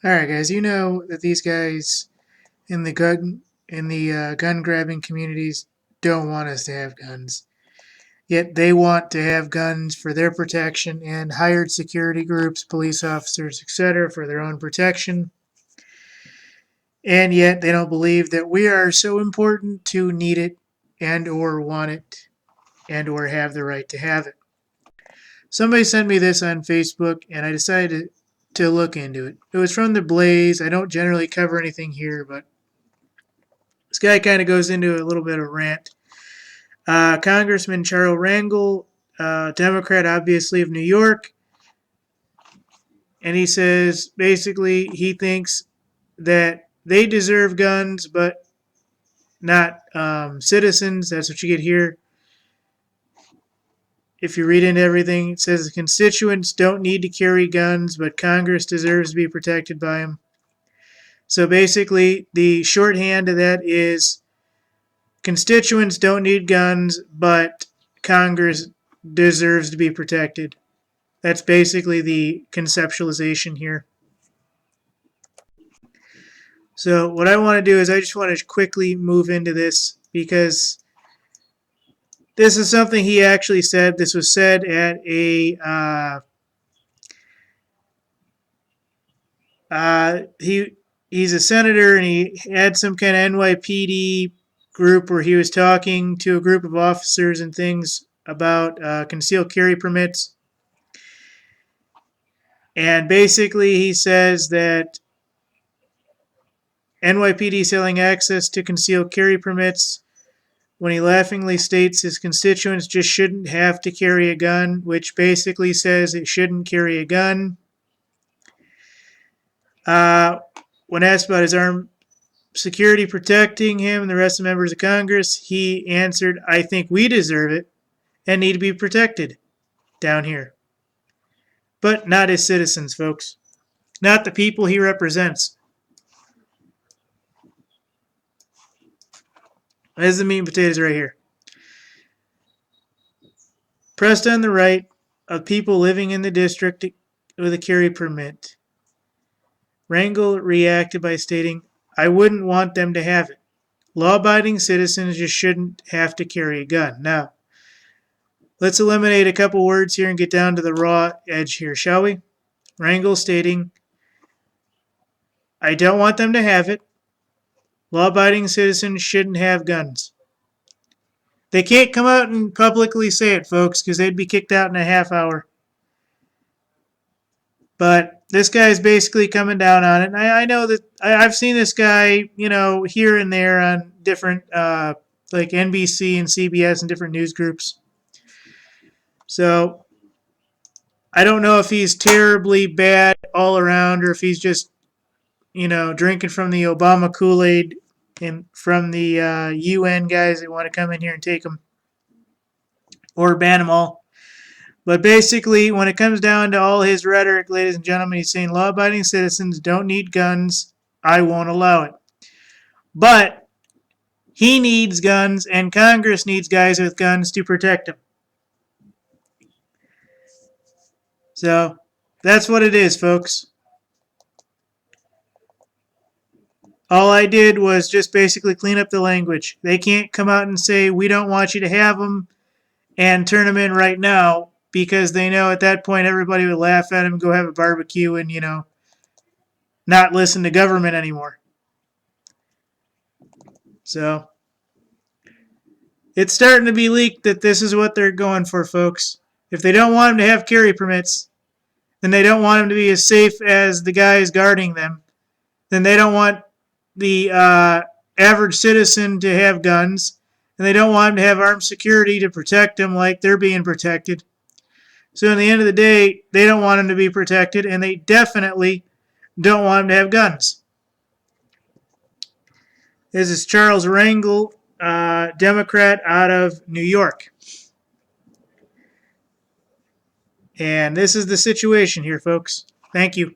All right, guys. You know that these guys in the gun grabbing communities don't want us to have guns. Yet they want to have guns for their protection and hired security groups, police officers, etc., for their own protection. And yet they don't believe that we are so important to need it and or want it and or have the right to have it. Somebody sent me this on Facebook and I decided to look into it. It was from the Blaze. I don't generally cover anything here, but this guy kind of goes into a little bit of rant. Congressman Charles Rangel, Democrat, obviously, of New York, and he says basically he thinks that they deserve guns, but not citizens. That's what you get here. If you read into everything, it says the constituents don't need to carry guns, but Congress deserves to be protected by them. So basically, the shorthand of that is constituents don't need guns, but Congress deserves to be protected. That's basically the conceptualization here. So what I want to do is I just want to quickly move into this because this is something he actually said. This was said at he's a senator and he had some kind of NYPD group where he was talking to a group of officers and things about concealed carry permits. And basically he says that NYPD selling access to concealed carry permits when he laughingly states his constituents just shouldn't have to carry a gun, which basically says it shouldn't carry a gun. When asked about his armed security protecting him and the rest of the members of Congress, he answered, I think we deserve it and need to be protected down here. But not his citizens, folks. Not the people he represents. There's the meat and potatoes right here. Pressed on the right of people living in the district with a carry permit. Rangel reacted by stating, I wouldn't want them to have it. Law-abiding citizens just shouldn't have to carry a gun. Now, let's eliminate a couple words here and get down to the raw edge here, shall we? Rangel stating, I don't want them to have it. Law-abiding citizens shouldn't have guns. They can't come out and publicly say it, folks, because they'd be kicked out in a half hour. But this guy's basically coming down on it. And I know that I've seen this guy, here and there on different, like NBC and CBS and different news groups. So I don't know if he's terribly bad all around or if he's just, drinking from the Obama Kool-Aid and from the UN guys that want to come in here and take them or ban them all. But basically, when it comes down to all his rhetoric, ladies and gentlemen, he's saying law-abiding citizens don't need guns. I won't allow it. But he needs guns, and Congress needs guys with guns to protect him. So that's what it is, folks. All I did was just basically clean up the language. They can't come out and say, we don't want you to have them and turn them in right now, because they know at that point everybody would laugh at him and go have a barbecue and, not listen to government anymore. So it's starting to be leaked that this is what they're going for, folks. If they don't want them to have carry permits, then they don't want them to be as safe as the guys guarding them. Then they don't want the average citizen to have guns, and they don't want them to have armed security to protect them like they're being protected. So in the end of the day, they don't want them to be protected, and they definitely don't want them to have guns. This is Charles Rangel, Democrat out of New York. And this is the situation here, folks. Thank you.